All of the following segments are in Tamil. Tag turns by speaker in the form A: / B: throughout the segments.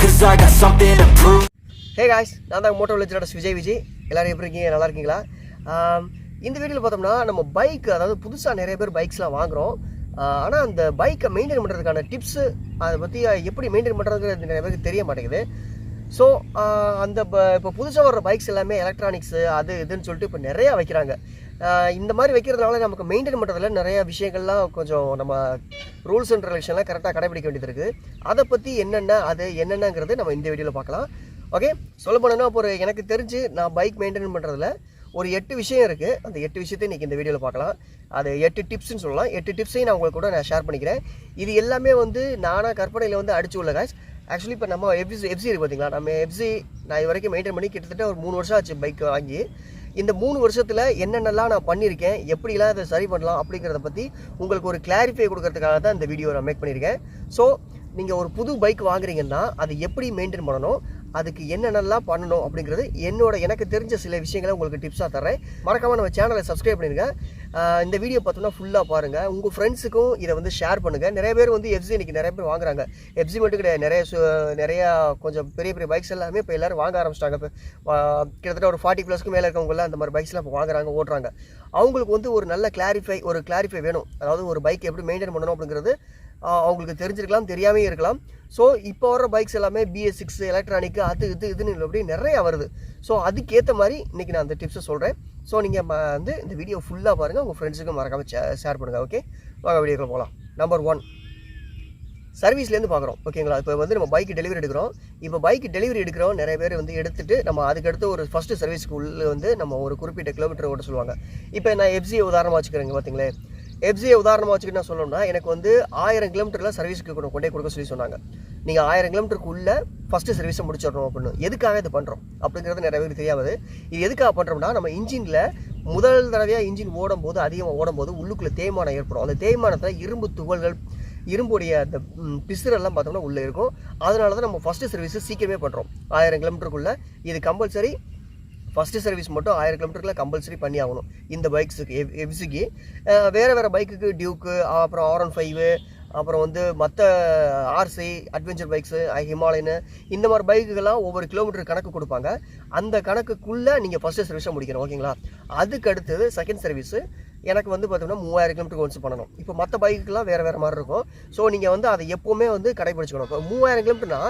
A: cause I got something to prove.
B: Hey guys, நான் தான் Motovillageriders விஜய். எல்லாரும் எப்படி இருக்கீங்க? நல்லா இருக்கீங்களா? இந்த வீடியோவில் பார்த்தோம்னா நம்ம பைக், அதாவது புதுசாக நிறைய பேர் பைக்ஸ்லாம் வாங்குகிறோம். ஆனால் அந்த பைக்கை மெயின்டைன் பண்ணுறதுக்கான டிப்ஸு, அதை பற்றி எப்படி மெயின்டைன் பண்ணுறதுங்கிறது நிறைய பேருக்கு தெரிய மாட்டேங்குது. ஸோ அந்த இப்போ புதுசாக வர்ற பைக்ஸ் எல்லாமே எலக்ட்ரானிக்ஸு அது இதுன்னு சொல்லிட்டு இப்போ நிறையா வைக்கிறாங்க. இந்த மாதிரி வைக்கிறதுனால நமக்கு மெயின்டைன் பண்ணுறதுல நிறைய விஷயங்கள்லாம் கொஞ்சம் நம்ம ரூல்ஸ் அண்ட் ரெகுலேஷன்லாம் கரெக்டாக கடைபிடிக்க வேண்டியது இருக்குது. அதை பற்றி என்னென்னங்கிறது நம்ம இந்த வீடியோவில் பார்க்கலாம். ஓகே, சொல்ல போனோன்னா இப்போ எனக்கு தெரிஞ்சு நான் பைக் மெயின்டைன் பண்ணுறதுல ஒரு 8 விஷயம் இருக்குது. அந்த 8 விஷயத்தை இன்றைக்கி இந்த வீடியோவில் பார்க்கலாம். அது 8 டிப்ஸ்ன்னு சொல்லலாம். 8 டிப்ஸையும் நான் உங்களுக்கு கூட நான் ஷேர் பண்ணிக்கிறேன். இது எல்லாமே நானாக கற்பனையில் அடிச்சு உள்ள காய்ஸ். ஆக்சுவலி இப்போ நம்ம எஃப்சி இருக்குது பார்த்தீங்களா, நம்ம எஃப்சி நான் இது வரைக்கும் மெயின்டைன் பண்ணி கிட்டத்தட்ட ஒரு 3 வருஷம் ஆச்சு பைக் வாங்கி. இந்த 3 வருஷத்தில் என்னென்னலாம் நான் பண்ணியிருக்கேன், எப்படிலாம் அதை சரி பண்ணலாம் அப்படிங்கிறத பற்றி உங்களுக்கு ஒரு கிளாரிஃபை கொடுக்கறதுக்காக தான் இந்த வீடியோ நான் மேக் பண்ணியிருக்கேன். ஸோ நீங்கள் ஒரு புது பைக் வாங்குறீங்கன்னா அது எப்படி மெயின்டைன் பண்ணணும், அதுக்கு என்னென்னலாம் பண்ணணும் அப்படிங்கிறது எனக்கு தெரிஞ்ச சில விஷயங்களை உங்களுக்கு டிப்ஸாக தரேன். மறக்காமல் நம்ம சேனலை சப்ஸ்கிரைப் பண்ணிடுங்க. இந்த வீடியோ பார்த்தோம்னா ஃபுல்லாக பாருங்கள். உங்கள் ஃப்ரெண்ட்ஸுக்கும் இதை ஷேர் பண்ணுங்கள். நிறைய பேர் எஃப்சி இன்றைக்கி நிறைய பேர் வாங்குறாங்க. எஃப்சி மட்டும் கிடையாது, நிறையா கொஞ்சம் பெரிய பெரிய பைக்ஸ் எல்லாமே இப்போ எல்லோரும் வாங்க ஆரம்பிச்சிட்டாங்க. இப்போ கிட்டத்தட்ட ஒரு 40+ மேலே இருக்கவங்களாம் அந்த மாதிரி பைக்ஸ்லாம் இப்போ வாங்குறாங்க, ஓட்டுறாங்க. அவங்களுக்கு ஒரு நல்ல கிளாரிஃபை வேணும். அதாவது ஒரு பைக் எப்படி மெயின்டைன் பண்ணணும் அப்படிங்கிறது அவங்களுக்கு தெரிஞ்சிருக்கலாம், தெரியாமே இருக்கலாம். ஸோ இப்போ வர பைக்ஸ் எல்லாமே BS6 எலக்ட்ரானிக்கு அது இதுன்னு அப்படி நிறையா வருது. ஸோ அதுக்கேற்ற மாதிரி இன்றைக்கி நான் அந்த டிப்ஸை சொல்கிறேன். ஸோ நீங்கள் இந்த வீடியோ ஃபுல்லாக பாருங்கள், உங்கள் ஃப்ரெண்ட்ஸுக்கும் மறக்காமல் ஷேர் பண்ணுங்கள். ஓகே, வாங்க வீடியோக்குள்ள போகலாம். நம்பர் 1, சர்வீஸ்லேருந்து பார்க்குறோம். ஓகேங்களா, இப்போ நம்ம பைக் டெலிவரி எடுக்கிறோம். இப்போ பைக் டெலிவரி எடுக்கிறோம், நிறைய பேர் எடுத்துகிட்டு நம்ம அதுக்கடுத்து ஒரு ஃபஸ்ட்டு சர்வீஸ்க்கு உள்ளே நம்ம ஒரு குறிப்பிட்ட கிலோமீட்டர் ஓட்ட சொல்லுவாங்க. இப்போ நான் எஃப்சியை உதாரணமாக வச்சுக்கிறேங்க. பார்த்தீங்களே, எஃப்சியை உதாரணமாக வச்சுக்கிட்டு நான் சொல்லணும்னா எனக்கு 1000 கிலோமீட்டரில் சர்வீஸ்க்கு கொண்டே கொடுக்க சொல்லி சொன்னாங்க. நீங்கள் 1000 கிலோமீட்டருக்குள்ளே ஃபஸ்ட்டு சர்வீஸை முடிச்சிடணும் அப்படின்னு. எதுக்காக இது பண்ணுறோம் அப்படிங்கிறது நிறைய பேருக்கு தெரியாது. இது எதுக்காக பண்ணுறோம்னா, நம்ம இன்ஜினில் முதல் தடவையாக இன்ஜின் அதிகமாக ஓடும்போது உள்ளுக்குள்ளே தேய்மானம் ஏற்படும். அந்த தேய்மானத்தில் இரும்பு துகள்கள், இரும்புடைய அந்த பிசுரெல்லாம் பார்த்தோம்னா உள்ளே இருக்கும். அதனால தான் நம்ம ஃபஸ்ட்டு சர்வீஸை சீக்கிரமே பண்ணுறோம். 1000 கிலோமீட்டருக்குள்ளே இது கம்பல்சரி. ஃபஸ்ட்டு சர்வீஸ் மட்டும் 1000 கிலோமீட்டருக்குள்ள கம்பல்சரி பண்ணி ஆகணும் இந்த பைக்ஸுக்கு, எஃப்சிக்கு. வேறு பைக்குக்கு டியூக்கு, அப்புறம் R15, அப்புறம் மற்ற RC அட்வென்ச்சர் பைக்ஸு, ஹிமாலயனு, இந்த மாதிரி பைக்குகள்லாம் ஒவ்வொரு கிலோமீட்டர் கணக்கு கொடுப்பாங்க. அந்த கணக்குக்குள்ளே நீங்கள் ஃபஸ்ட்டு சர்வீஸாக முடிக்கணும். ஓகேங்களா, அதுக்கு அடுத்தது செகண்ட் சர்வீஸு எனக்கு பார்த்தோம்னா 3000 கிலோமீட்டருக்கு ஒன்ஸ் பண்ணணும். இப்போ மற்ற பைக்குக்கெலாம் வேறு மாதிரி இருக்கும். ஸோ நீங்கள் அதை எப்போவுமே கடைபிடிச்சிக்கணும். இப்போ 3000 கிலோமீட்டர்னா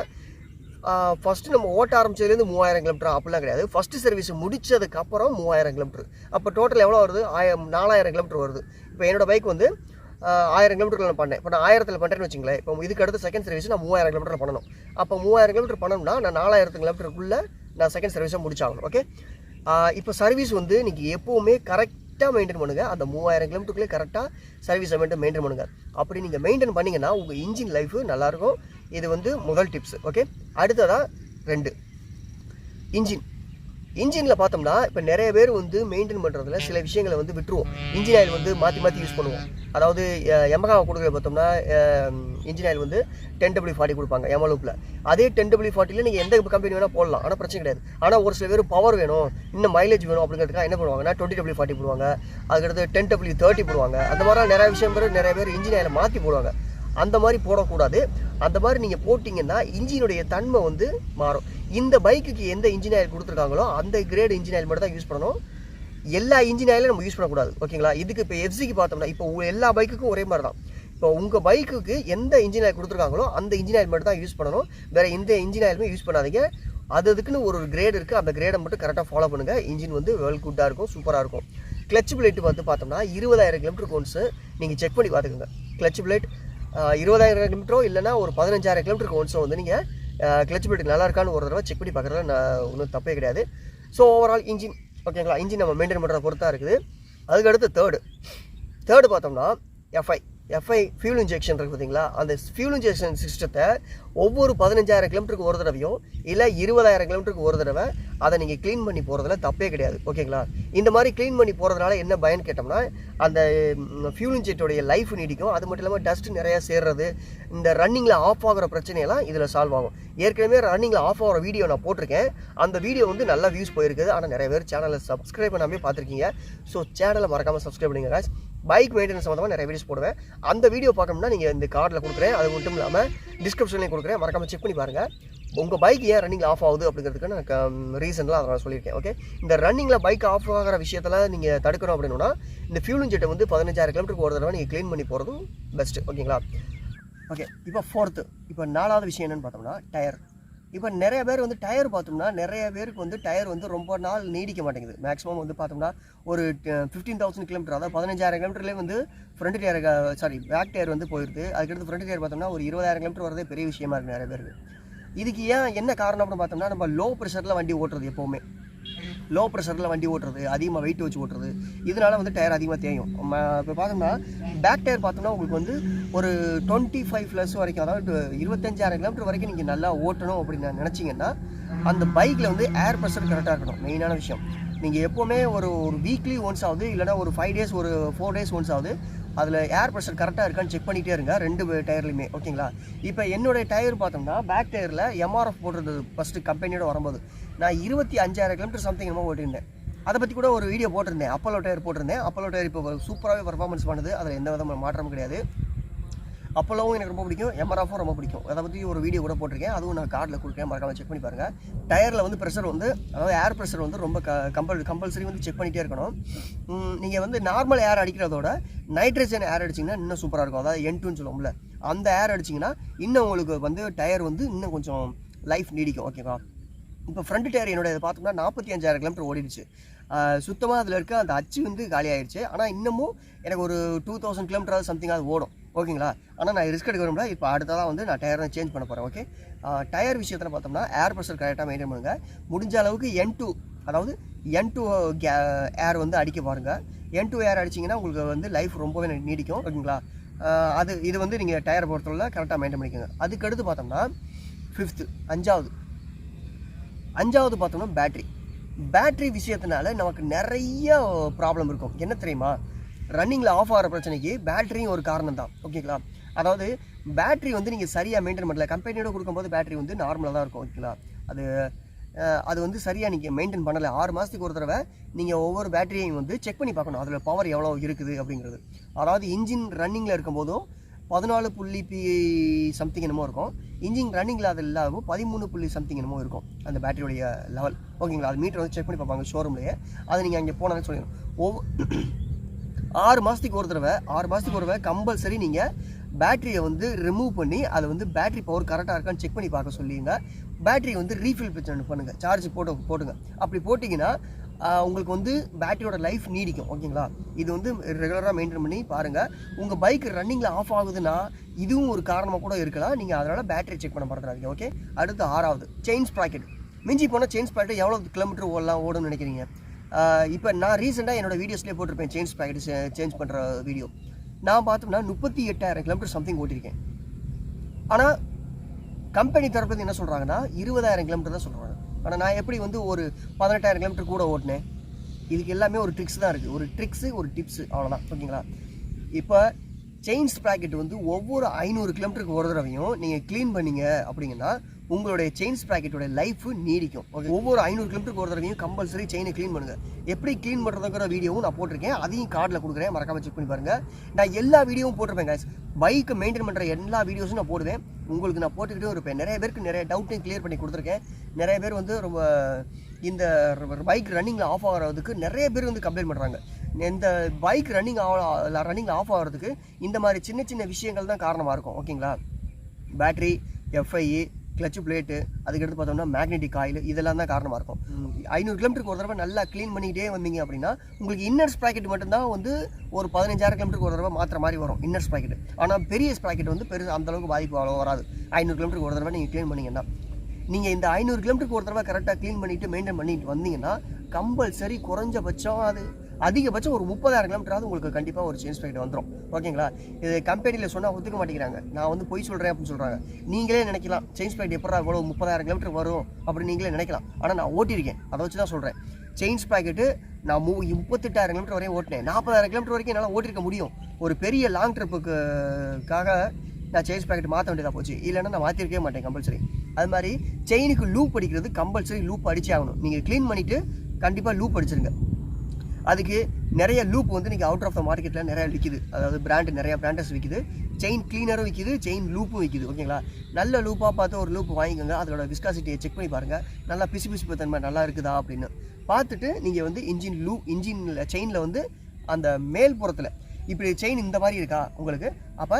B: ஃபஸ்ட்டு நம்ம ஓட்ட ஆரம்பிச்சதுலேருந்து 3000 கிலோமீட்டர் அப்படிலாம் கிடையாது. ஃபஸ்ட்டு சர்வீஸ் முடிச்சதுக்கப்புறம் 3000 கிலோமீட்டர். அப்போ டோட்டல் எவ்வளோ வருது? 4000 கிலோமீட்டர் வருது. இப்போ என்னோடய பைக் 1000 கிலோமீட்டரில் நான் பண்ணேன். இப்போ நான் 1000 பண்ணுறேன்னு வச்சுங்களேன். இப்போ இதுக்கு அடுத்து செகண்ட் சர்வீஸ் நான் 3000 கிலோமீட்டர் பண்ணணும். அப்போ 3000 கிலோமீட்டர் பண்ணணும்னா நான் 4000 கிலோமீட்டருக்குள்ளே நான் செகண்ட் சர்வீஸாக முடிச்சாகணும். ஓகே, இப்போ சர்வீஸ் நீங்கள் எப்போவுமே கரெக்டாக மெயின்டைன் பண்ணுங்கள். அந்த 3000 கிலோமீட்டருக்குள்ளே கரெக்டாக சர்வீஸை மெயின்டைன் பண்ணுங்கள். அப்படி நீங்கள் மெயின்டைன் பண்ணிங்கன்னா உங்கள் இன்ஜின் லைஃபு நல்லாயிருக்கும். இது முதல் டிப்ஸ். ஓகே, அடுத்ததாக 2, இன்ஜினில் பார்த்தோம்னா இப்போ நிறைய பேர் மெயின்டைன் பண்ணுறதுல சில விஷயங்களை விட்டுருவோம். இன்ஜின் ஆயில் மாற்றி யூஸ் பண்ணுவோம். அதாவது எமகாவை கொடுக்குற பார்த்தோம்னா இன்ஜின் ஆயில் 10W40 கொடுப்பாங்க எமலூப்பில். அதே 10W40ல் நீங்கள் எந்த கம்பெனி வேணால் போடலாம், ஆனால் பிரச்சனை கிடையாது. ஆனால் ஒரு சில பேர் பவர் வேணும், இன்னும் மைலேஜ் வேணும் அப்படிங்கிறதுக்காக என்ன பண்ணுவாங்கன்னா 20W40 போடுவாங்க, அதுக்கடுத்து 10W30 போடுவாங்க. அந்த மாதிரிலாம் நிறைய பேர் இன்ஜின் ஆயிலை மாற்றி போடுவாங்க. அந்த மாதிரி போடக்கூடாது. அந்த மாதிரி நீங்கள் போட்டிங்கன்னா இன்ஜினுடைய தன்மை மாறும். இந்த பைக்குக்கு எந்த இன்ஜின் ஆயில் கொடுத்துருக்காங்களோ அந்த கிரேட் இன்ஜின் ஆயில் மட்டும் தான் யூஸ் பண்ணணும். எல்லா இன்ஜின் ஆயிலும் நம்ம யூஸ் பண்ணக்கூடாது. ஓகேங்களா, இதுக்கு இப்போ எஃப்சிக்கு பார்த்தோம்னா இப்போ எல்லா பைக்குக்கும் ஒரே மாதிரி தான். இப்போ உங்கள் பைக்குக்கு எந்த இன்ஜின் ஆயில் கொடுத்துருக்காங்களோ அந்த இன்ஜின் ஆயில் மட்டும் தான் யூஸ் பண்ணணும். வேறு எந்த இன்ஜின் ஆயிலுமே யூஸ் பண்ணாதீங்க. அதுக்குன்னு ஒரு கிரேட் இருக்குது. அந்த கிரேடை மட்டும் கரெக்டாக ஃபாலோ பண்ணுங்கள். இன்ஜின் வெல் குட்டாக இருக்கும், சூப்பராக இருக்கும். கிளச் பிளேட்டு பார்த்தோம்னா 20000 கிலோமீட்டருக்கு ஒன்ஸ் நீங்கள் செக் பண்ணி பார்த்துக்கோங்க. கிளச் பிளேட் 20000 கிலோமீட்டரோ இல்லைனா ஒரு 15000 கிலோமீட்டருக்கு ஒன்ஸோ நீங்கள் கிளச் பிளேட் நல்லா இருக்கான்னு ஒரு தடவை செக் பண்ணி பார்க்குறதுல ஒன்றும் தப்பே கிடையாது. ஸோ ஓவரால் இன்ஜின், ஓகேங்களா, இன்ஜின் நம்ம மெயின்டைன் பண்ணுறத பொறுத்தாக இருக்குது. அதுக்கடுத்து தேர்டு பார்த்தோம்னா எஃப்ஐ ஃபியூல் இன்ஜெக்ஷன் இருக்குது பார்த்தீங்களா. அந்த ஃபியூல் இன்ஜெக்ஷன் சிஸ்டத்தை ஒவ்வொரு 15000 கிலோமீட்டருக்கு ஒரு தடவையும் இல்லை 20000 கிலோமீட்டருக்கு ஒரு தடவை அதை நீங்கள் க்ளீன் பண்ணி போகிறதுல தப்பே கிடையாது. ஓகேங்களா, இந்த மாதிரி க்ளீன் பண்ணி போகிறதுனால என்ன பயன் கேட்டோம்னா அந்த ஃபியூல் இன்ஜெக்டோடைய லைஃப் நீடிக்கும். அது மட்டும் இல்லாமல் டஸ்ட் நிறையா சேர்றது, இந்த ரன்னிங்கில் ஆஃப் ஆகிற பிரச்சனையெல்லாம் இதில் சால்வ் ஆகும். ஏற்கனவே ரன்னிங்கில் ஆஃப் ஆகிற வீடியோ நான் போட்டிருக்கேன். அந்த வீடியோ நல்லா வியூஸ் போயிருக்குது. ஆனால் நிறைய பேர் சேனலை சப்ஸ்கிரைப் பண்ணாமே பார்த்துருக்கீங்க. ஸோ சேனலை மறக்காமல் சப்ஸ்கிரைப் பண்ணுங்க guys. பைக் மெயின்டெனன்ஸ் சம்மந்தமாக நிறைய வீடியோஸ் போடுவேன். அந்த வீடியோ பார்க்கணும்னா நீங்கள் இந்த கார்டில் கொடுக்குறேன். அது மட்டும் இல்லாமல் டிஸ்கிரிப்ஷன்லேயும் கொடுக்குறேன், மறக்காமல் செக் பண்ணி பாருங்கள். உங்கள் பைக் ஏன் ரன்னிங்கில் ஆஃப் ஆகுது அப்படிங்கிறதுக்கு நான் ரீசன்லாம் அதை நான் சொல்லியிருக்கேன். ஓகே, இந்த ரன்னிங்கில் பைக் ஆஃப் ஆகிற விஷயத்தில் நீங்கள் தடுக்கணும் அப்படின்னா இந்த ஃபியூல் ஜெட்டை வந்து 15,000 கிலோமீட்டருக்கு ஒரு தடவை நீங்கள் க்ளீன் பண்ணி போகிறதும் பெஸ்ட்டு. ஓகேங்களா? ஓகே, இப்போ 4th, இப்போ 4வது விஷயம் என்னென்னு பார்த்தோம்னா டயர். இப்போ நிறைய பேர் வந்து டயர் பார்த்தோம்னா நிறைய பேருக்கு வந்து டயர் வந்து ரொம்ப நாள் நீடிக்க மாட்டேங்குது. மேக்ஸிமம் வந்து பார்த்தோம்னா ஒரு 15,000 கிலோமீட்டர், அதாவது 15,000 கிலோமீட்டர்லேயே வந்து ஃப்ரண்ட் டயர் பேக் டயர் வந்து போயிடுது. அதுக்கடுத்து ஃப்ரண்ட் டயர் பார்த்தோம்னா ஒரு 20,000 கிலோமீட்டர் வரதே பெரிய விஷயமா இருக்குது நிறைய பேருக்கு. இதுக்கு என்ன காரணம் அப்படின்னு பார்த்தோம்னா நம்ம லோ ப்ரெஷரில் வண்டி ஓட்டுறது, எப்போவுமே லோ ப்ரெஷரில் வண்டி ஓட்டுறது, அதிகமாக வெயிட் வச்சு ஓட்டுறது, இதனால வந்து டயர் அதிகமாக தேயும். இப்போ பார்த்தோம்னா பேக் டயர் பார்த்தோம்னா உங்களுக்கு வந்து ஒரு 25+ வரைக்கும், அதாவது 25,000 கிலோமீட்டர் வரைக்கும் நீங்கள் நல்லா ஓட்டணும் அப்படின்னு நினச்சிங்கன்னா அந்த பைக்கில் வந்து ஏர் ப்ரெஷர் கரெக்டாக இருக்கணும். மெயினான விஷயம். நீங்கள் எப்போவுமே ஒரு வீக்லி ஒன்ஸ் ஆகுது, இல்லைனா ஒரு 5 days ஒரு 4 days ஒன்ஸ் ஆகுது, அதில் ஏர் ப்ரெஷர் கரெக்டாக இருக்கான்னு செக் பண்ணிகிட்டே இருங்க 2 டயர்லையுமே. ஓகேங்களா? இப்போ என்னுடைய டயர் பார்த்தோம்னா பேக் டயரில் எம்ஆர்எஃப் போடுறது ஃபஸ்ட்டு கம்பெனியோட வரும்போது நான் 25,000 கிலோமீட்டர் சம்திங் என்னமோ ஓட்டியிருந்தேன். அதை பற்றி கூட ஒரு வீடியோ போட்டிருந்தேன். அப்போலோ டயர் போட்டிருந்தேன். அப்போலோ டயர் இப்போ சூப்பராகவே பர்ஃபார்மன்ஸ் பண்ணுது. அதில் எந்த விதமான மாற்றமும் கிடையாது. அப்போலோவும் எனக்கு ரொம்ப பிடிக்கும், எம்ஆர்எஃப்பும் ரொம்ப பிடிக்கும். அதை பற்றி ஒரு வீடியோ கூட போட்டிருக்கேன், அதுவும் நான் கார்டில் கொடுக்குறேன், மறக்காமல் செக் பண்ணி பாருங்கள். டயரில் வந்து ப்ரெஷர் வந்து, அதாவது ஏர் ப்ரெஷர் வந்து ரொம்ப கம்பல்சரி வந்து செக் பண்ணிகிட்டே இருக்கணும். நீங்கள் வந்து நார்மல் ஏர் அடிக்கிறதோட நைட்ரஜன் ஏர் அடிச்சிங்கன்னா இன்னும் சூப்பராக இருக்கும். அதாவது N2ன்னு சொல்லுவோம்ல, அந்த ஏர் அடிச்சிங்கன்னா இன்னும் உங்களுக்கு வந்து டயர் வந்து இன்னும் கொஞ்சம் லைஃப் நீடிக்கும். ஓகேவா? இப்போ ஃப்ரண்ட் டயர் என்னோட இதை பார்த்தோம்னா 45,000 கிலோமீட்டர் ஓடிடுச்சு. சுத்தமாக அதில் இருக்க அந்த அச்சு வந்து காலி ஆகிடுச்சு. ஆனால் இன்னமும் எனக்கு ஒரு 2,000 கிலோமீட்டர் சம்திங் அது ஓடும். ஓகேங்களா? ஆனால் நான் ரிஸ்க் எடுக்க விரும்பல. இப்போ அடுத்ததாக வந்து நான் டயரை சேஞ்ச் பண்ண போகிறேன். ஓகே, டயர் விஷயத்தில் பார்த்தோம்னா ஏர் ப்ரெஷர் கரெக்டாக மெயின்டைன் பண்ணுங்கள். முடிஞ்ச அளவுக்கு N2, அதாவது N2 ஏர் வந்து அடிக்க பாருங்கள். N2 ஏர் அடிச்சிங்கன்னா உங்களுக்கு வந்து லைஃப் ரொம்பவே நீடிக்கும். ஓகேங்களா? இது வந்து நீங்கள் டயரை பொறுத்தவரை கரெக்டாக மெயின்டைன் பண்ணிக்கோங்க. அதுக்கடுத்து பார்த்தோம்னா 5th, 5வது பார்த்தோம்னா பேட்ரி விஷயத்தினால நமக்கு நிறைய ப்ராப்ளம் இருக்கும். என்ன தெரியுமா? ரன்னிங்கில் ஆஃப் ஆகிற பிரச்சனைக்கு பேட்டரியும் ஒரு காரணம் தான். ஓகேங்களா? அதாவது பேட்டரி வந்து நீங்கள் சரியாக மெயின்டைன் பண்ணல. கம்பெனியோட கொடுக்கும்போது பேட்டரி வந்து நார்மலாக தான் இருக்கும். ஓகேங்களா? அது வந்து சரியாக நீங்கள் மெயின்டைன் பண்ணலை. 6 மாதத்துக்கு ஒரு தடவை நீங்கள் ஒவ்வொரு பேட்டரியையும் வந்து செக் பண்ணி பார்க்கணும், அதில் பவர் எவ்வளோ இருக்குது அப்படிங்கிறது. அதாவது இன்ஜின் ரன்னிங்கில் இருக்கும்போதும் 14 சம்திங் என்னமோ இருக்கும். இன்ஜின் ரன்னிங்கில் அது இல்லாமல் 13 சம்திங் என்னமோ இருக்கும் அந்த பேட்டரியோடைய லெவல். ஓகேங்களா? அது மீட்டர் வந்து செக் பண்ணி பார்ப்பாங்க ஷோரூம்லேயே. அது நீங்கள் அங்கே போனாலும் சொல்லிடணும். 6 மாதத்துக்கு ஒரு தடவை கம்பல்சரி நீங்கள் பேட்டரியை வந்து ரிமூவ் பண்ணி அதை வந்து பேட்டரி பவர் கரெக்டாக இருக்கான்னு செக் பண்ணி பார்க்க சொல்லிங்க. பேட்டரி வந்து ரீஃபில் பண்ணுங்கள், சார்ஜ் போட்டுங்க. அப்படி போட்டிங்கன்னா உங்களுக்கு வந்து பேட்டரியோட லைஃப் நீடிக்கும். ஓகேங்களா? இது வந்து ரெகுலராக மெயின்டைன் பண்ணி பாருங்கள். உங்கள் பைக் ரன்னிங்கில் ஆஃப் ஆகுதுன்னா இதுவும் ஒரு காரணமாக கூட இருக்கலாம். நீங்கள் அதனால் பேட்டரி செக் பண்ண மறந்துடாதீங்க. ஓகே, அடுத்து 6வது செயின் ஸ்ப்ராக்கெட். மிஞ்சி போனால் செயின் ஸ்ப்ராக்கெட் எவ்வளோ கிலோமீட்டர் ஓடும்னு நினைக்கிறீங்க? இப்போ நான் ரீசெண்டாக என்னோடய வீடியோஸ்லேயே போட்டிருப்பேன் செயின் ஸ்ப்ராக்கெட் சேஞ்ச் பண்ணுற வீடியோ. நான் பார்த்தோம்னா 38,000 கிலோமீட்டர் சம்திங் ஓட்டியிருக்கேன். ஆனால் கம்பெனி தரப்புலேருந்து என்ன சொல்கிறாங்கன்னா 20,000 கிலோமீட்டர் தான் சொல்கிறாங்க. ஆனால் நான் எப்படி வந்து ஒரு 18,000 கிலோமீட்டர் கூட ஓட்டினேன்? இதுக்கு எல்லாமே ஒரு ட்ரிக்ஸ் தான் இருக்குது. ஒரு ட்ரிக்ஸு, ஒரு டிப்ஸு, அவ்வளோதான். ஓகேங்களா? இப்போ செயின் ஸ்ப்ராக்கெட் வந்து ஒவ்வொரு 500 கிலோமீட்டருக்கு ஒரு தடவையும் நீங்கள் க்ளீன் பண்ணிங்க அப்படிங்கன்னா உங்களுடைய செயின் ஸ்ப்ராக்கெட்டோட லைஃப் நீடிக்கும். ஓகே, ஒவ்வொரு 500 கிலோமீட்டருக்கு ஒரு தடவையும் கம்பல்சரி செயினை க்ளீன் பண்ணுங்கள். எப்படி க்ளீன் பண்ணுறதுங்கிற வீடியோவும் நான் போட்டிருக்கேன், அதையும் கார்டில் கொடுக்குறேன், மறக்காமல் செக் பண்ணி பாருங்கள். நான் எல்லா வீடியோவும் போட்டிருப்பேன் guys. பைக்கை மெயின்டைன் பண்ணுற எல்லா வீடியோஸும் நான் போடுவேன். உங்களுக்கு நான் போட்டுக்கிட்டே இருப்பேன். நிறைய பேருக்கு நிறைய டவுட்டையும் கிளியர் பண்ணி கொடுத்துருக்கேன். நிறைய பேர் வந்து ரொம்ப இந்த பைக் ரன்னிங்கில் ஆஃப் ஆகிறதுக்கு நிறைய பேர் வந்து கம்ப்ளைண்ட் பண்ணுறாங்க. இந்த பைக் ரன்னிங்கில் ஆஃப் ஆகிறதுக்கு இந்த மாதிரி சின்ன சின்ன விஷயங்கள் தான் காரணமாக இருக்கும். ஓகேங்களா? பேட்ரி, எஃப்ஐ, கிளச்சு பிளேட்டு, அதுக்கடுத்து பார்த்தோம்னா மேக்னெட்டிக் ஆயில், இதெல்லாம் தான் காரணமாக இருக்கும். 500 கிலோமீட்டருக்கு ஒரு தடவை நல்லா க்ளீன் பண்ணிக்கிட்டே வந்தீங்க அப்படின்னா உங்களுக்கு இன்னர் ஸ்ப்ராக்கெட் மட்டும்தான் வந்து ஒரு 15,000 கிலோமீட்டருக்கு ஒரு தடவை மாற்ற மாதிரி வரும் இன்னர் ஸ்ப்ராக்கெட். ஆனால் பெரிய ஸ்ப்ராக்கெட் வந்து அந்தளவுக்கு பாதிப்பு அவ்வளோ வராது. 500 கிலோமீட்டருக்கு ஒரு தடவை நீங்கள் க்ளீன் பண்ணிங்கன்னா, நீங்கள் இந்த 500 கிலோமீட்டருக்கு ஒரு தடவை கரெக்டாக க்ளீன் பண்ணிவிட்டு மெயின்டைன் பண்ணிட்டு வந்தீங்கன்னா கம்பல்சரி குறைஞ்சபட்சம் அது அதிகபட்சம் ஒரு 30,000 கிலோமீட்டராவது உங்களுக்கு கண்டிப்பாக ஒரு செயின் ஸ்ப்ராக்கெட் வந்துடும். ஓகேங்களா? இது கம்பெனியில் சொன்னால் ஒத்துக்க மாட்டேங்கிறாங்க. நான் வந்து பொய் சொல்கிறேன் அப்படின்னு சொல்கிறாங்க. நீங்களே நினைக்கலாம் செயின் ஸ்ப்ராக்கெட் எப்படா இவ்வளோ 30,000 கிலோமீட்டர் வரும் அப்படின்னு நீங்களே நினைக்கலாம். ஆனால் நான் ஓட்டியிருக்கேன், அதை வச்சு தான் சொல்கிறேன். செயின் ஸ்ப்ராக்கெட்டு நான் 38,000 கிலோமீட்டர் வரையும் ஓட்டினேன். 40,000 கிலோமீட்டர் வரைக்கும் என்னால் ஓட்டிருக்க முடியும். ஒரு பெரிய லாங் ட்ரிப்புக்காக நான் செயின் ஸ்ப்ராக்கெட் மாற்ற வேண்டியதாக போச்சு. இல்லைன்னா நான் மாற்றிருக்கவே மாட்டேன் கம்பல்சரி. அது மாதிரி செயினுக்கு லூப் அடிக்கிறது கம்பல்சரி லூப் அடிச்சே ஆகணும். நீங்கள் க்ளீன் பண்ணிவிட்டு கண்டிப்பாக லூப் அடிச்சிருங்க. அதுக்கு நிறைய லூப் வந்து நீங்கள் அவுட் ஆஃப் த மார்க்கெட்டில் நிறையா விற்கிது. அதாவது நிறையா பிராண்டஸ் விற்கிது. செயின் கிளீனரும் விற்கிது, செயின் லூப்பும் விற்கிது. ஓகேங்களா, நல்ல லூப்பாக பார்த்து ஒரு லூப் வாங்கிக்கோங்க. அதோட விஸ்காசிட்டியை செக் பண்ணி பாருங்கள், நல்லா பிசு தன்மை நல்லா இருக்குதா அப்படின்னு பார்த்துட்டு நீங்கள் வந்து இன்ஜினில் செயினில் வந்து அந்த மேல் புறத்தில் இப்படி செயின் இந்த மாதிரி இருக்கா உங்களுக்கு, அப்போ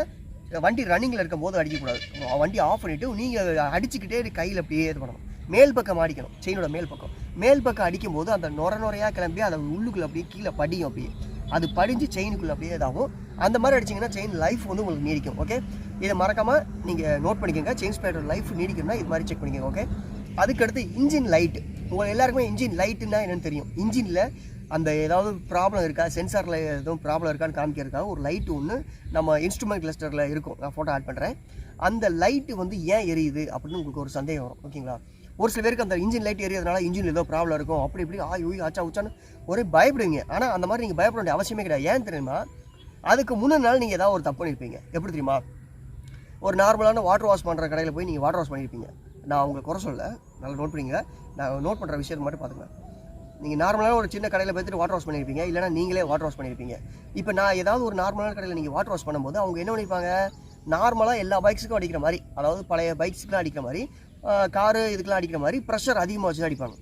B: வண்டி ரன்னிங்கில் இருக்கும் போது அடிக்கக்கூடாது. வண்டி ஆஃப் பண்ணிவிட்டு நீங்கள் அடிச்சுக்கிட்டே கையில் அப்படியே இது பண்ணணும். மேல் பக்கம் அடிக்கணும், செயினோட மேல் பக்கம் அடிக்கும் போது அந்த நுரையாக கிளம்பி அதை உள்ளுக்குள்ளே அப்படியே கீழே படியும். அப்படியே அது படிஞ்சு செயினுக்குள்ளே அப்படியே இதாகும். அந்த மாதிரி அடிச்சிங்கன்னா செயின் லைஃப் வந்து உங்களுக்கு நீடிக்கும். ஓகே, இதை மறக்காமல் நீங்கள் நோட் பண்ணிக்கோங்க. செயின் ஸ்பேரோட லைஃப் நீடிக்கணும்னா இது மாதிரி செக் பண்ணிக்கோங்க. ஓகே, அதுக்கடுத்து இன்ஜின் லைட்டு. உங்களுக்கு எல்லாருக்குமே இன்ஜின் லைட்டுன்னா என்னென்னு தெரியும். இன்ஜினில் அந்த ஏதாவது ப்ராப்ளம் இருக்கா, சென்சாரில் எதுவும் ப்ராப்ளம் இருக்கான்னு காமிக்கிறதுக்காக ஒரு லைட்டு ஒன்று நம்ம இன்ஸ்ட்ருமெண்ட் கிளஸ்டரில் இருக்கும். நான் ஃபோட்டோ ஆட் பண்ணுறேன். அந்த லைட்டு வந்து ஏன் எரியுது அப்படின்னு உங்களுக்கு ஒரு சந்தேகம் வரும். ஓகேங்களா, ஒரு சில பேருக்கு அந்த இன்ஜின் லைட் எரியறதுனால இன்ஜினில் ஏதோ ப்ராப்ளம் இருக்கும், அப்படி இப்படி ஆச்சா உச்சான்னு ஒரே பயப்படுவீங்க. ஆனால் அந்த மாதிரி நீங்கள் பயப்பட வேண்டிய அவசியமே கிடையாது. ஏன் தெரியுமா, அதுக்கு முன்னாடி நாள் நீங்கள் ஏதாவது ஒரு தப்பு பண்ணியிருப்பீங்க. எப்படி தெரியுமா, ஒரு நார்மலான வாட்டர் வாஷ் பண்ணுற கடையில் போய் நீங்கள் வாட்டர் வாஷ் பண்ணியிருப்பீங்க. நான் உங்களுக்கு குறை சொல்ல, நல்லா நோட் பண்ணிங்க. நான் நோட் பண்ணுற விஷயத்தை மட்டும் பார்த்துக்கலாம். நீங்கள் நார்மலான ஒரு சின்ன கடையில் போய்ட்டு வாட்டர் வாஷ் பண்ணியிருப்பீங்க, இல்லைனா நீங்களே வாட்டர் வாஷ் பண்ணியிருப்பீங்க. இப்போ நான் ஏதாவது ஒரு நார்மலான கடையில் நீங்கள் வாட்டர் வாஷ் பண்ணும்போது அவங்க என்ன பண்ணியிருப்பாங்க, நார்மலாக எல்லா பைக்ஸுக்கும் அடிக்கிற மாதிரி, அதாவது பழைய பைக்ஸுக்குலாம் அடிக்கிற மாதிரி, காரு இதுக்கெலாம் அடிக்கிற மாதிரி ப்ரெஷர் அதிகமாக வச்சு அடிப்பாங்க.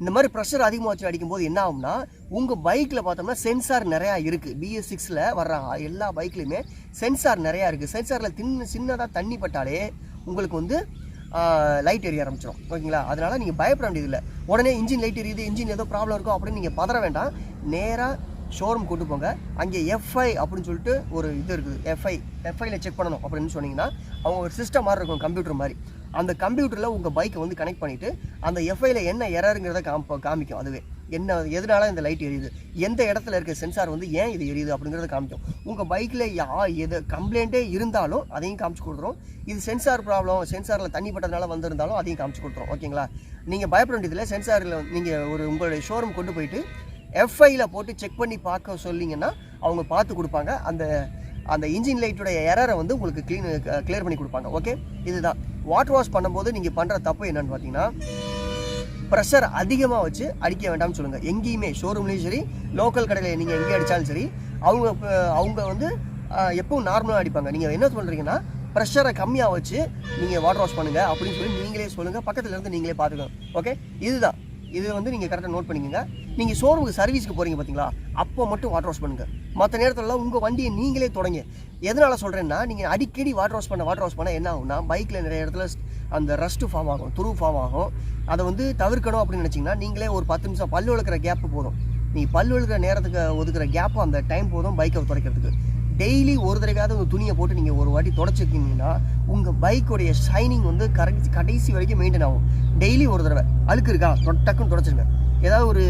B: இந்த மாதிரி ப்ரெஷர் அதிகமாக வச்சு அடிக்கும்போது என்ன ஆகும்னா, உங்கள் பைக்கில் பார்த்தோம்னா சென்சார் நிறையா இருக்குது. BS6 வர்ற எல்லா பைக்லையுமே சென்சார் நிறையா இருக்குது. சென்சாரில் சின்னதாக தண்ணி பட்டாலே உங்களுக்கு வந்து லைட் எரிய ஆரம்பிச்சிடும். ஓகேங்களா, அதனால் நீங்கள் பயப்பட வேண்டியதில்லை. உடனே இன்ஜின் லைட் எரியுது, இன்ஜின் ஏதோ ப்ராப்ளம் இருக்கும் அப்படின்னு நீங்கள் பதற வேண்டாம். நேராக ஷோரூம் கொண்டு போங்க. அங்கே FI அப்படின்னு சொல்லிட்டு ஒரு இது இருக்குது. FIல செக் பண்ணணும் அப்படின்னு சொன்னீங்கன்னா அவங்க ஒரு சிஸ்டம் மாதிரி இருக்கும், கம்ப்யூட்டர் மாதிரி. அந்த கம்ப்யூட்டரில் உங்கள் பைக்கை வந்து கனெக்ட் பண்ணிவிட்டு அந்த FIல என்ன எரருங்கிறத காமிக்கும். அதுவே என்ன எதனால இந்த லைட் எரியுது, எந்த இடத்துல இருக்க சென்சார் வந்து ஏன் இது எரியுது அப்படிங்கிறத காமிக்கும். உங்கள் பைக்கில் எது கம்ப்ளைண்ட்டே இருந்தாலும் அதையும் காமிச்சு கொடுத்துரும். இது சென்சார் ப்ராப்ளம், சென்சாரில் தண்ணி பட்டதுனால வந்திருந்தாலும் அதையும் காமிச்சு கொடுத்துரும். ஓகேங்களா, நீங்கள் பயப்பட வேண்டியதில்லை. சென்சாரில் நீங்கள் உங்களுடைய ஷோரூம் கொண்டு போயிட்டு FIல போட்டு செக் பண்ணி பார்க்க சொல்லிங்கன்னா அவங்க பார்த்து கொடுப்பாங்க. அந்த இன்ஜின் லைட்டுடைய எரரை வந்து உங்களுக்கு கிளியர் பண்ணி கொடுப்பாங்க. ஓகே, இதுதான் வாட்டர் வாஷ் பண்ணும்போது நீங்கள் பண்ணுற தப்பு என்னன்னு பார்த்தீங்கன்னா, ப்ரெஷர் அதிகமாக வச்சு அடிக்க வேண்டாம்னு சொல்லுங்கள். எங்கேயுமே ஷோரூம்லேயும் சரி, லோக்கல் கடையில் நீங்கள் எங்கே அடித்தாலும் சரி, அவங்க வந்து எப்பவும் நார்மலாக அடிப்பாங்க. நீங்கள் என்ன பண்ணுறீங்கன்னா, ப்ரெஷரை கம்மியாக வச்சு நீங்கள் வாட்டர் வாஷ் பண்ணுங்கள் அப்படின்னு சொல்லி நீங்களே சொல்லுங்கள். பக்கத்தில் இருந்து நீங்களே பார்த்துக்கணும். ஓகே, இதுதான். இது வந்து நீங்கள் கரெக்டாக நோட் பண்ணிக்கோங்க. நீங்கள் ஷோரூமுக்கு சர்வீஸ்க்கு போகிறீங்க பார்த்தீங்களா, அப்போ மட்டும் வாட்டர் வாஷ் பண்ணுங்கள். மற்ற நேரத்திலலாம் உங்கள் வண்டியை நீங்களே தொடங்க. எதனால் சொல்கிறேன்னா, நீங்கள் அடிக்கடி வாட்டர் வாஷ் பண்ண என்ன ஆகும்னா, பைக்கில் நிறைய இடத்துல அந்த ரஸ்ட்டு ஃபார்ம் ஆகும், துரு ஃபார்ம் ஆகும். அதை வந்து தவிர்க்கணும் அப்படின்னு நினச்சிங்கன்னா, நீங்களே ஒரு 10 நிமிஷம் பல்லு விளக்குற கேப்பு போதும். நீங்கள் பல்லு விளக்குற நேரத்துக்கு ஒதுக்குற கேப்பு அந்த டைம் போதும் பைக்கை துடைக்கிறதுக்கு. டெய்லி ஒரு தடவையாவது ஒரு துணியை போட்டு நீங்கள் ஒரு வாட்டி துடைச்சிக்கிங்கன்னா உங்கள் பைக்கோடைய ஷைனிங் வந்து கடைசி வரைக்கும் மெயின்டைன் ஆகும். டெய்லி ஒரு தடவை அழுக்கு இருக்கா டக்குன்னு துடைச்சிருங்க. ஏதாவது ஒரு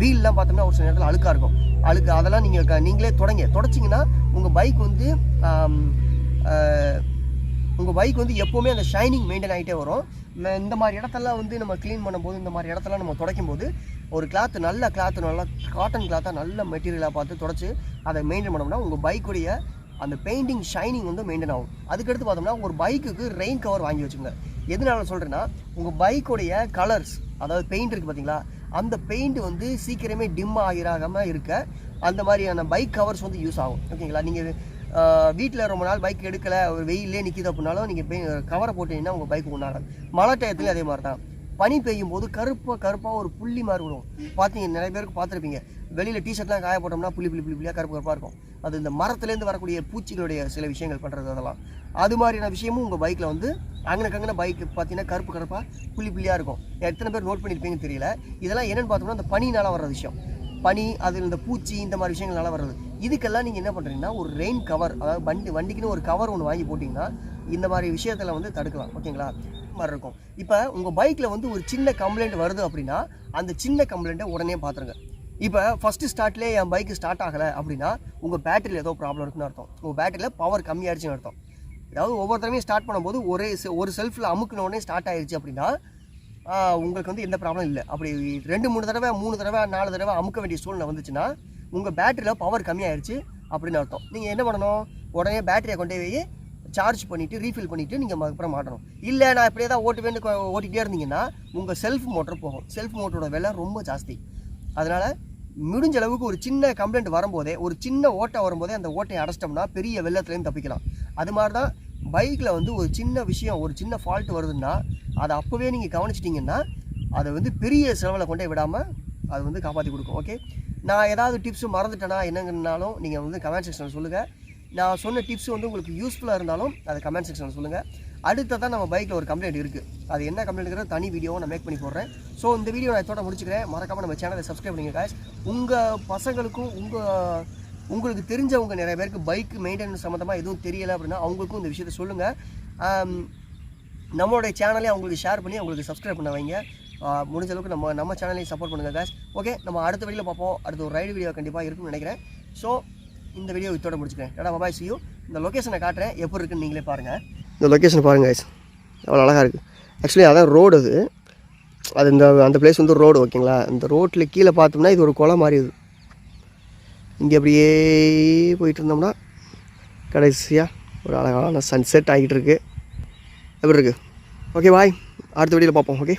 B: வீல்லாம் பார்த்தோம்னா ஒரு சில நேரத்தில் அழுக்காக இருக்கும். அதெல்லாம் நீங்களே தொடச்சிங்கன்னா உங்கள் பைக் வந்து எப்போவுமே அந்த ஷைனிங் மெயின்டைன் ஆகிட்டே வரும். இந்த மாதிரி இடத்தெல்லாம் வந்து நம்ம க்ளீன் பண்ணும்போது, இந்த மாதிரி இடத்தெல்லாம் நம்ம துடைக்கும் போது ஒரு நல்ல காட்டன் கிளாத்தாக நல்ல மெட்டீரியலாக பார்த்து துடைச்சி அதை மெயின்டைன் பண்ணோம்னா உங்கள் பைக்குடைய அந்த பெயிண்டிங் ஷைனிங் வந்து மெயின்டைன் ஆகும். அதுக்கடுத்து பார்த்தோம்னா ஒரு பைக்குக்கு ரெயின் கவர் வாங்கி வச்சுங்க. எதனால சொல்கிறேன்னா, உங்கள் பைக்குடைய கலர்ஸ், அதாவது பெயிண்ட் இருக்குது பார்த்தீங்களா, அந்த பெயிண்ட் வந்து சீக்கிரமே டிம் ஆகாமல் இருக்க அந்த மாதிரியான பைக் கவர்ஸ் வந்து யூஸ் ஆகும். ஓகேங்களா, நீங்கள் வீட்டில் ரொம்ப நாள் பைக் எடுக்கலை, ஒரு வெயிலே நிற்கிது அப்படின்னாலும் நீங்கள் கவரை போட்டிங்கன்னா உங்கள் பைக்கு ஒன்றாகாது. மழை டயத்துலையும் அதே மாதிரி தான். பனி பெய்யும் போது கருப்பாக ஒரு புள்ளி மாதிரி விடும். பார்த்தீங்க, நிறைய பேருக்கு பார்த்துருப்பீங்க. வெளியில் டிஷர்ட்லாம் காய போட்டோம்னா புள்ளியாக கருப்பாக இருக்கும். அது இந்த மரத்துலேருந்து வரக்கூடிய பூச்சிகளுடைய சில விஷயங்கள் பண்ணுறது. அதெல்லாம் அது மாதிரியான விஷயமும் உங்கள் பைக்கில் வந்து அங்கனக்கங்கன பைக்கு பார்த்தீங்கன்னா கருப்பாக புள்ளியாக இருக்கும். எத்தனை பேர் நோட் பண்ணியிருப்பீங்கன்னு தெரியல. இதெல்லாம் என்னென்னு பார்த்தோம்னா அந்த பனினால் வர்ற விஷயம். பனி, அதில் இந்த பூச்சி, இந்த மாதிரி விஷயங்கள்னால வர்றது. இதுக்கெல்லாம் நீங்கள் என்ன பண்ணுறீங்கன்னா, ஒரு ரெயின் கவர், அதாவது வண்டிக்குன்னு ஒரு கவர் ஒன்று வாங்கி போட்டிங்கன்னா இந்த மாதிரி விஷயத்தில் வந்து தடுக்கலாம். ஓகேங்களா, மாதிரி இருக்கும். இப்போ உங்கள் பைக்கில் வந்து ஒரு சின்ன கம்ப்ளைண்ட் வருது அப்படின்னா அந்த சின்ன கம்ப்ளைண்ட்டை உடனே பார்த்துருங்க. இப்போ ஃபஸ்ட்டு ஸ்டார்ட்லேயே என் பைக்கு ஸ்டார்ட் ஆகலை அப்படின்னா உங்கள் பேட்டரியில் ஏதோ ப்ராப்ளம் இருக்குன்னு அர்த்தம். உங்கள் பேட்டரியில் பவர் கம்மியாகிடுச்சுன்னு அர்த்தம். அதாவது ஒவ்வொரு தடவையும் ஸ்டார்ட் பண்ணும்போது ஒரு செல்ஃபில் அமுக்கின உடனே ஸ்டார்ட் ஆகிடுச்சு அப்படின்னா உங்களுக்கு வந்து எந்த ப்ராப்ளம் இல்லை. அப்படி 2-3 தடவை 3 தடவை 4 தடவை அமுக்க வேண்டிய சூழ்நிலை வந்துச்சுன்னா உங்கள் பேட்டரியில் பவர் கம்மியாகிடுச்சு அப்படின்னு அர்த்தம். நீங்கள் என்ன பண்ணணும், உடனே பேட்டரியை கொண்டே போய் சார்ஜ் பண்ணிவிட்டு ரீஃபில் பண்ணிவிட்டு நீங்கள் அப்புறம் மாட்டணும். இல்லை நான் இப்படியே தான் ஓட்டிகிட்டே இருந்தீங்கன்னா உங்கள் செல்ஃப் மோட்டர் போகும். செல்ஃப் மோட்டரோட விலை ரொம்ப ஜாஸ்தி. அதனால் முடிஞ்ச அளவுக்கு ஒரு சின்ன கம்ப்ளைண்ட் வரும்போதே, ஒரு சின்ன ஓட்டை வரும்போதே அந்த ஓட்டையை அடைச்சிட்டோம்னா பெரிய வெள்ளத்துலேருந்து தப்பிக்கலாம். அது மாதிரி தான் பைக்கில் வந்து ஒரு சின்ன விஷயம், ஒரு சின்ன ஃபால்ட் வருதுன்னா அதை அப்போவே நீங்கள் கவனிச்சிட்டிங்கன்னா அதை வந்து பெரிய செலவில் கொண்டே விடாமல் அது வந்து காப்பாற்றி கொடுக்கும். ஓகே, நான் ஏதாவது டிப்ஸு மறந்துட்டேனா என்னங்கன்னாலும் நீங்கள் வந்து கமெண்ட் செக்ஷனில் சொல்லுங்கள். நான் சொன்ன டிப்ஸ் வந்து உங்களுக்கு யூஸ்ஃபுல்லாக இருந்தாலும் அதை கமெண்ட் செக்ஷனில் சொல்லுங்கள். அடுத்ததான் நம்ம பைக்கில் ஒரு கம்ப்ளைண்ட் இருக்குது. அது என்ன கம்ப்ளைண்ட்டுங்கிறது தனி வீடியோவை நான் மேக் பண்ணி போடுறேன். ஸோ இந்த வீடியோ நான் இதோட முடிச்சுக்கிறேன். மறக்காமல் நம்ம சேனலை சப்ஸ்கிரைப் பண்ணிங்க guys. உங்கள் பசங்களுக்கும் உங்களுக்கு தெரிஞ்சவங்க நிறைய பேருக்கு பைக் மெயின்டெனன்ஸ் சம்மந்தமாக எதுவும் தெரியலை அப்படின்னா அவங்களுக்கும் இந்த விஷயத்தை சொல்லுங்கள். நம்மளுடைய சேனலே அவங்களுக்கு ஷேர் பண்ணி அவங்களுக்கு சப்ஸ்கிரைப் பண்ண வைங்க. முடிஞ்ச அளவுக்கு நம்ம சேனலையும் சப்போர்ட் பண்ணுங்கள் guys. ஓகே, நம்ம அடுத்த வீடியோவில் பார்ப்போம். அடுத்த ஒரு ரைடு வீடியோ கண்டிப்பாக இருக்கும்னு நினைக்கிறேன். ஸோ இந்த வீடியோ இதோட முடிச்சுக்கிறேன். டாடா பாய், see you. இந்த லொக்கேஷனை காட்டுறேன், எப்படி இருக்குன்னு நீங்களே பாருங்கள். இந்த லொக்கேஷனை பாருங்கள் guys, அவ்வளோ அழகாக இருக்குது. ஆக்சுவலி அதான் ரோடு, அது அந்த பிளேஸ் வந்து ரோடு. ஓகேங்களா, இந்த ரோட்டில் கீழே பார்த்தோம்னா இது ஒரு குளம் மாதிரி இது. இங்கே அப்படியே போயிட்டு இருந்தோம்னா கடைசியாக ஒரு அழகான சன்செட் ஆகிட்டு இருக்கு. எப்படி இருக்குது? ஓகே பாய், அடுத்த வீடியோவில் பார்ப்போம். ஓகே.